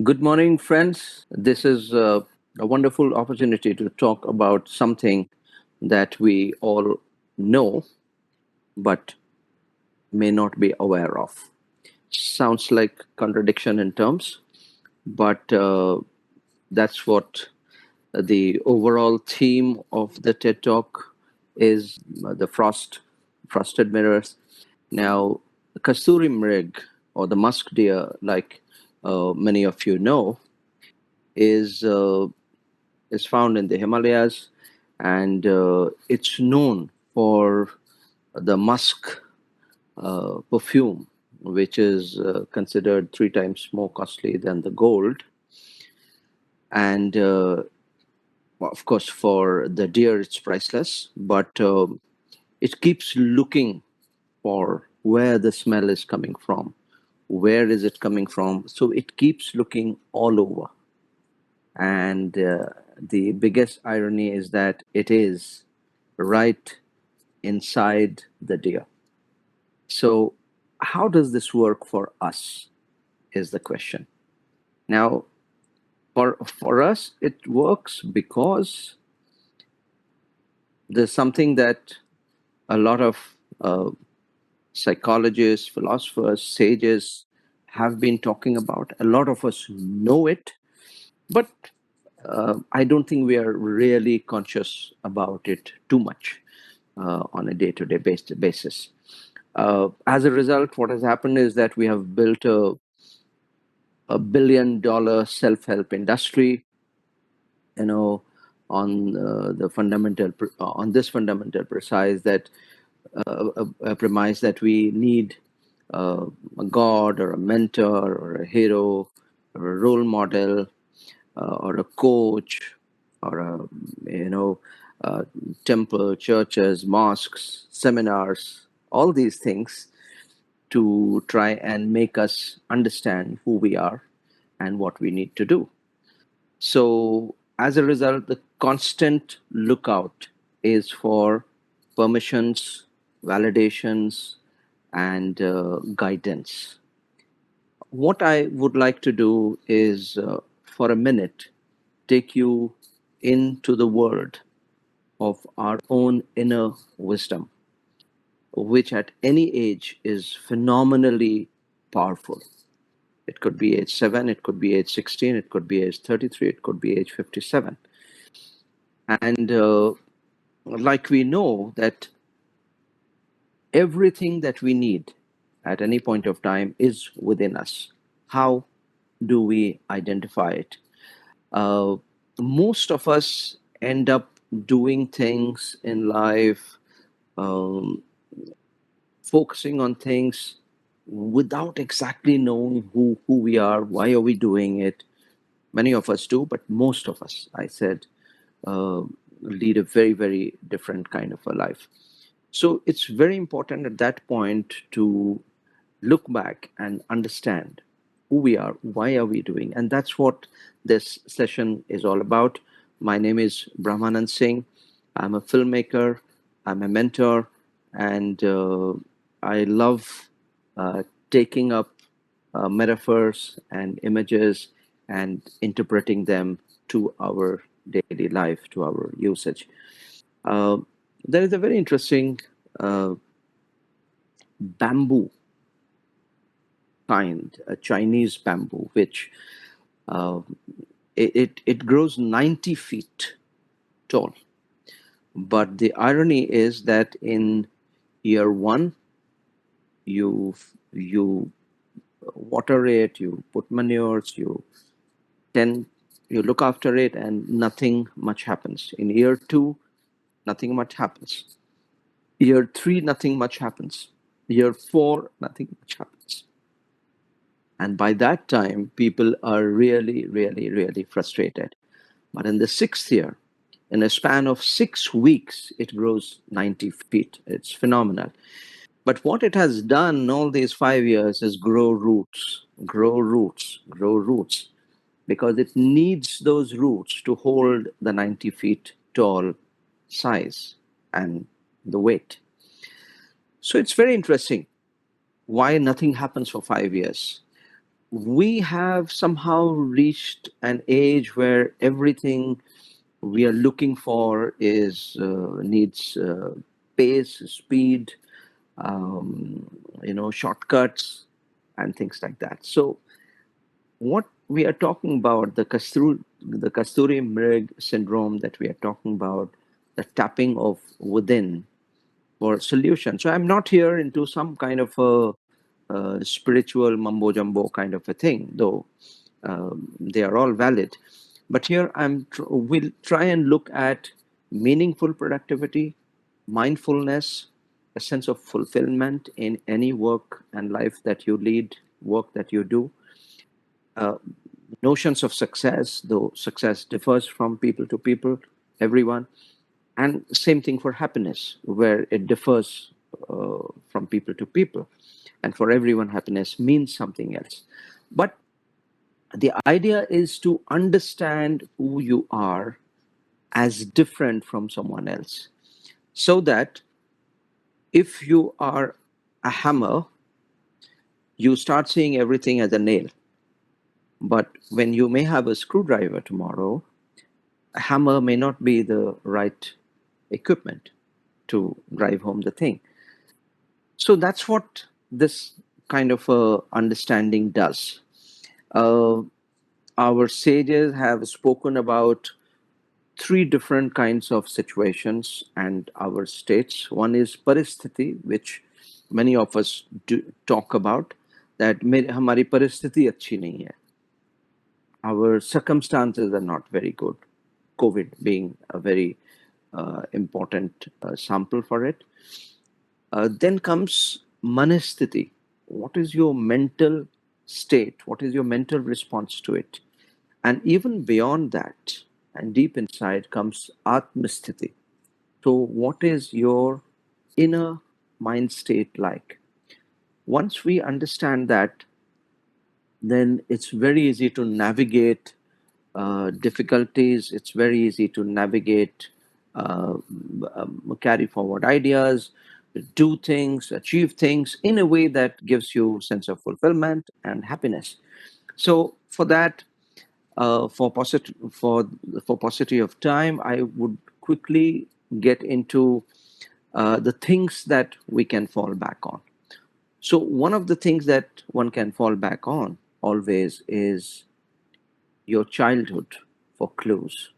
Good morning, friends. This is a wonderful opportunity to talk about something that we all know but may not be aware of. Sounds like contradiction in terms, but that's what the overall theme of the TED Talk is the frosted mirrors. Now, Kasturi Mrig, or the musk deer, like many of you know, is is found in the Himalayas, and it's known for the musk perfume, which is considered three times more costly than the gold. And well, of course, for the deer, it's priceless, but it keeps looking for where the smell is coming from. Where is it coming from? So it keeps looking all over. And the biggest irony is that it is right inside the deer. So, how does this work for us? Is the question. Now, for us, it works because there's something that a lot of psychologists, philosophers, sages have been talking about. A lot of us know it, but I don't think we are really conscious about it too much on a day-to-day basis. As a result, what has happened is that we have built a $1 billion self-help industry, you know, on the fundamental on this fundamental precise that a premise that we need a god or a mentor or a hero or a role model or a coach or a you know uh, temple, churches, mosques, seminars, all these things to try and make us understand who we are and what we need to do. So, as a result, the constant lookout is for permissions, validations, and guidance. What I would like to do is, for a minute, take you into the world of our own inner wisdom, which at any age is phenomenally powerful. It could be age 7, it could be age 16, it could be age 33, it could be age 57. And like we know that everything that we need at any point of time is within us. How do we identify it? Uh, Most of us end up doing things in life, um, focusing on things without exactly knowing who we are, why are we doing it. Many of us do, but most of us, I said, uh, lead a very, very different kind of a life. So it's very important at that point to look back and understand who we are, why are we doing, and that's what this session is all about. My name is Brahmanand Singh. I'm a filmmaker. I'm a mentor, and I love taking up metaphors and images and interpreting them to our daily life, to our usage. Uh, there is a very interesting uh, bamboo kind, a Chinese bamboo, which uh, it grows 90 feet tall. But the irony is that in year one, you water it, you put manures, tend you look after it, and nothing much happens. In year two, nothing much happens. Year three, nothing much happens. Year four, nothing much happens. And by that time, people are really, really, really frustrated. But in the sixth year, in a span of 6 weeks, it grows 90 feet. It's phenomenal. But what it has done all these 5 years is grow roots, grow roots, grow roots, because it needs those roots to hold the 90 feet tall size and the weight. So it's very interesting why nothing happens for 5 years. we have somehow reached an age where everything we are looking for is needs pace, speed, shortcuts, and things like that. So, what we are talking about, the Kasturi Mrig syndrome that we are talking about, the tapping of within for solution. So, I'm not here into some kind of a spiritual mumbo jumbo kind of a thing, though they are all valid. But here we'll try and look at meaningful productivity, mindfulness, a sense of fulfillment in any work and life that you lead, work that you do, uh, notions of success, though success differs from people to people, everyone, and same thing for happiness, where it differs from people to people, and for everyone, happiness means something else. But the idea is to understand who you are as different from someone else, so that if you are a hammer, you start seeing everything as a nail. But when you may have a screwdriver tomorrow, a hammer may not be the right equipment to drive home the thing. So that's what this kind of understanding does. Uh, our sages have spoken about three different kinds of situations and our states. One is paristhiti, which many of us do talk about, that हमारी परिस्थिति अच्छी नहीं है. Our circumstances are not very good. COVID being a very important sample for it. Then comes manisthiti. What is your mental state? What is your mental response to it? And even beyond that, and deep inside, comes atmasthiti. So, what is your inner mind state like? Once we understand that, then it's very easy to navigate difficulties. It's very easy to navigate, carry forward ideas, do things, achieve things in a way that gives you sense of fulfillment and happiness. So for that, for paucity of time, I would quickly get into the things that we can fall back on. So one of the things that one can fall back on always is your childhood for clues.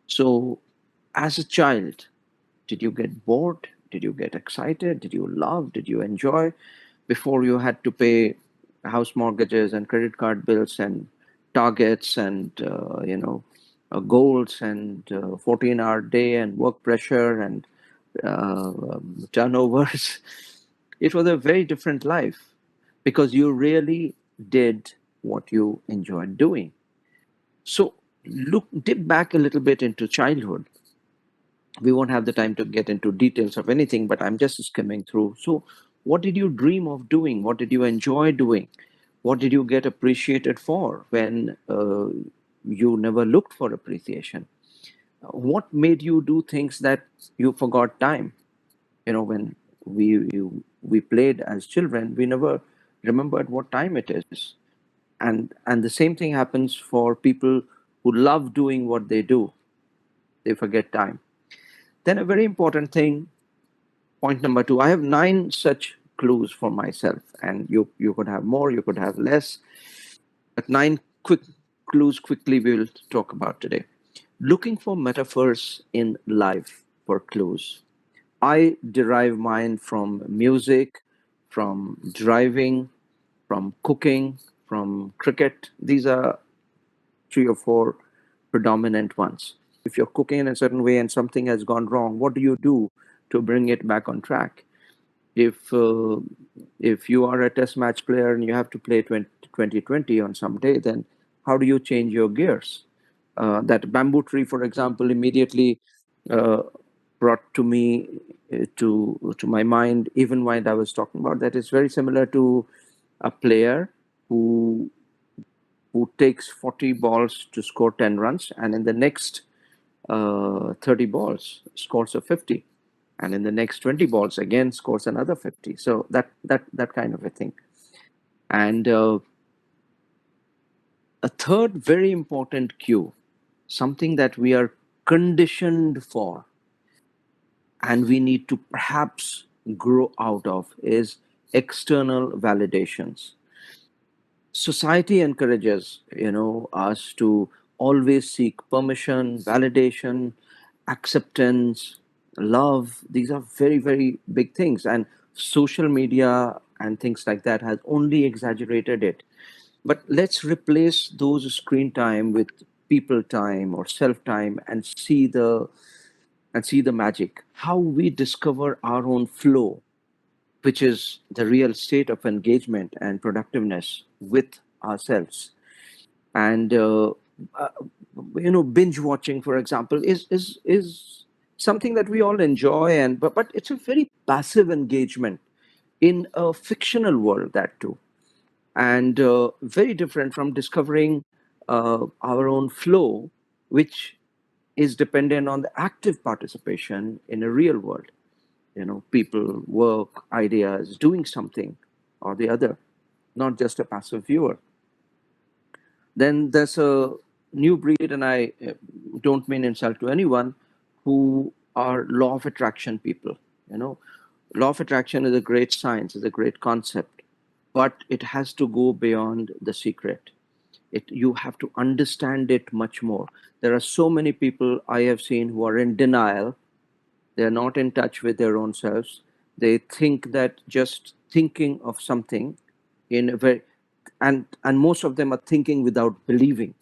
So, as a child, did you get bored? Did you get excited? Did you love? Did you enjoy before you had to pay house mortgages and credit card bills and targets and goals and 14-hour day and work pressure and turnovers? It was a very different life because you really did what you enjoyed doing. So look, dip back a little bit into childhood. We won't have the time to get into details of anything, but I'm just skimming through. So, what did you dream of doing? What did you enjoy doing? What did you get appreciated for when you never looked for appreciation? What made you do things that you forgot time? When we played as children, we never remembered what time it is. And the same thing happens for people who love doing what they do. They forget time. Then a very important thing, point number two, I have nine such clues for myself, and you could have more, you could have less, but nine quick clues quickly we will talk about today. Looking for metaphors in life for clues. I derive mine from music, from driving, from cooking, from cricket. These are three or four predominant ones. If you're cooking in a certain way and something has gone wrong, what do you do to bring it back on track? If if you are a test match player and you have to play 2020 on some day, then how do you change your gears? That bamboo tree, for example, immediately uh, brought to me to my mind, even while I was talking about that. It's very similar to a player who takes 40 balls to score 10 runs, and in the next 30 balls scores a 50, and in the next 20 balls again scores another 50. So that kind of a thing. And A third very important cue, something that we are conditioned for and we need to perhaps grow out of, is external validations. Society encourages, us to always seek permission, validation, acceptance, love. These are very, very big things, and social media and things like that has only exaggerated it. But let's replace those screen time with people time or self time, and see the magic, how we discover our own flow, which is the real state of engagement and productiveness with ourselves. And uh, binge watching, for example, is something that we all enjoy, and but it's a very passive engagement in a fictional world, that too, and very different from discovering our own flow, which is dependent on the active participation in a real world. People, work, ideas, doing something or the other, not just a passive viewer. Then there's a new breed, and I don't mean insult to anyone, who are law of attraction people. You know, law of attraction is a great science, is a great concept, but it has to go beyond the secret. You have to understand it much more. There are so many people I have seen who are in denial. They're not in touch with their own selves. They think that just thinking of something in a very, and most of them are thinking without believing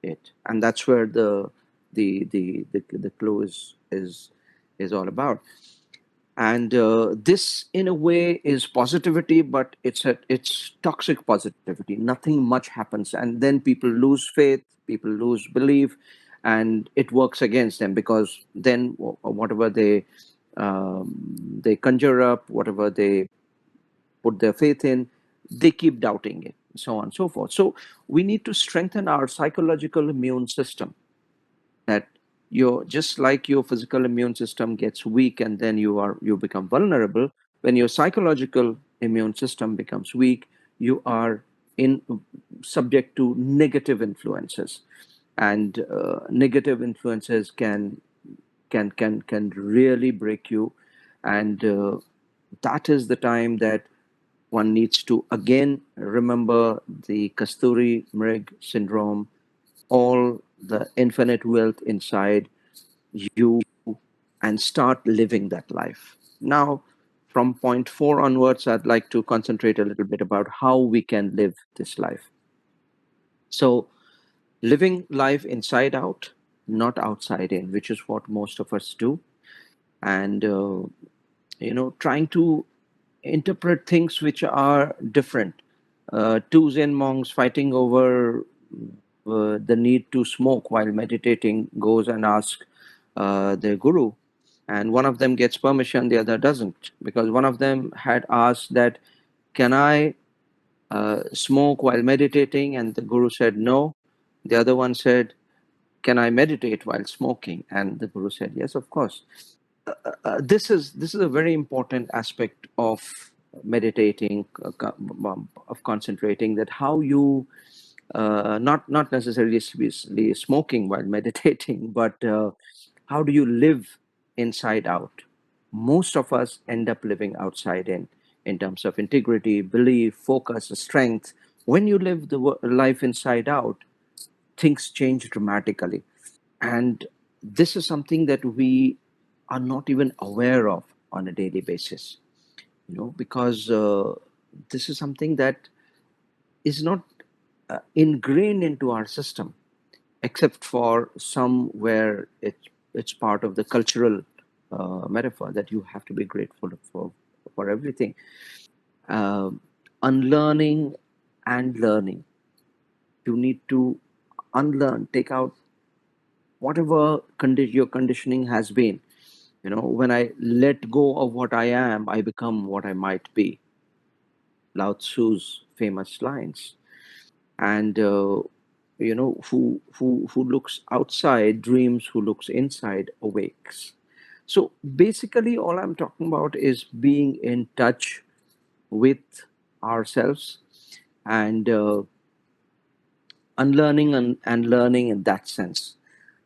it, and that's where the clue is all about. And this in a way is positivity, but it's toxic positivity. Nothing much happens, and then people lose faith, people lose belief, and it works against them, because then whatever they conjure up, whatever they put their faith in, they keep doubting it, so on and so forth. So we need to strengthen our psychological immune system, that your just like your physical immune system gets weak and then you become vulnerable. When your psychological immune system becomes weak, you are in subject to negative influences, and negative influences can really break you. And that is the time that one needs to again remember the Kasturi Mrig syndrome, all the infinite wealth inside you, and start living that life. Now, from point four onwards, I'd like to concentrate a little bit about how we can live this life. So, living life inside out, not outside in, which is what most of us do. And, trying to interpret things which are different. Two Zen monks fighting over the need to smoke while meditating goes and asks their guru, and one of them gets permission, the other doesn't, because one of them had asked that, "Can I smoke while meditating?" And the guru said no. The other one said, "Can I meditate while smoking?" And the guru said, "Yes, of course." This is a very important aspect of meditating, of concentrating, that how you not necessarily smoking while meditating, but how do you live inside out? Most of us end up living outside in terms of integrity, belief, focus, strength. When you live the life inside out, things change dramatically. And this is something that we are not even aware of on a daily basis, because this is something that is not ingrained into our system, except for some where it's part of the cultural metaphor that you have to be grateful for everything. Um Unlearning and learning. You need to unlearn, take out whatever your conditioning has been. When I let go of what I am, I become what I might be. Lao Tzu's famous lines. And who looks outside dreams, who looks inside awakes. So basically, all I'm talking about is being in touch with ourselves, and unlearning and learning in that sense.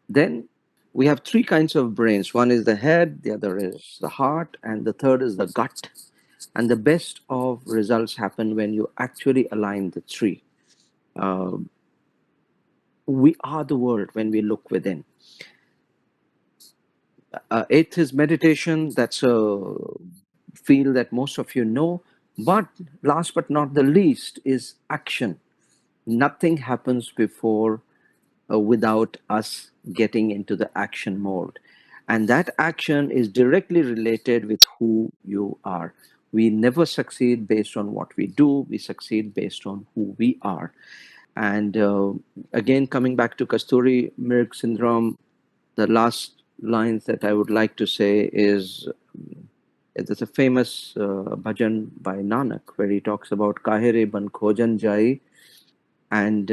Then we have three kinds of brains. One is the head, the other is the heart, and the third is the gut. And the best of results happen when you actually align the three. Uh, we are the world when we look within. Eighth is meditation. That's a field that most of you know. But last but not the least is action. Nothing happens before without us getting into the action mode. And that action is directly related with who you are. We never succeed based on what we do, we succeed based on who we are. And again, coming back to Kasturi Mirg syndrome, the last lines that I would like to say is there's a famous bhajan by Nanak where he talks about Kahere ban khojan jai, and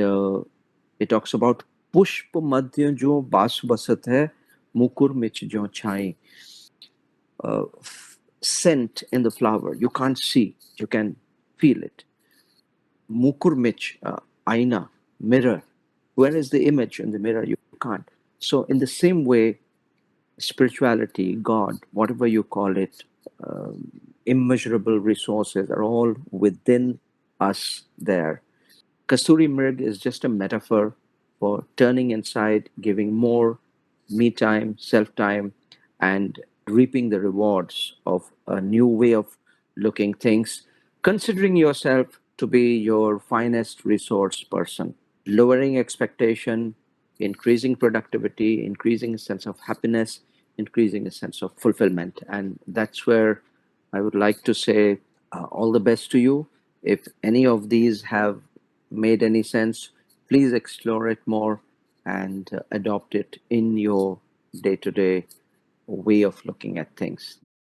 it talks about पुष्प मध्य जो बास बसत है मुकुर Mitch जो छाई. Scent in the flower you can't see, you can feel it. Mukur mich, aina, mirror. Where is the image in the mirror? You can't. So in the same way, spirituality, God, whatever you call it, immeasurable resources are all within us there. Kasturi Mrig is just a metaphor for turning inside, giving more me time, self time, and reaping the rewards of a new way of looking things, considering yourself to be your finest resource person, lowering expectation, increasing productivity, increasing a sense of happiness, increasing a sense of fulfillment. And that's where I would like to say all the best to you. If any of these have made any sense, please explore it more and adopt it in your day to day way of looking at things.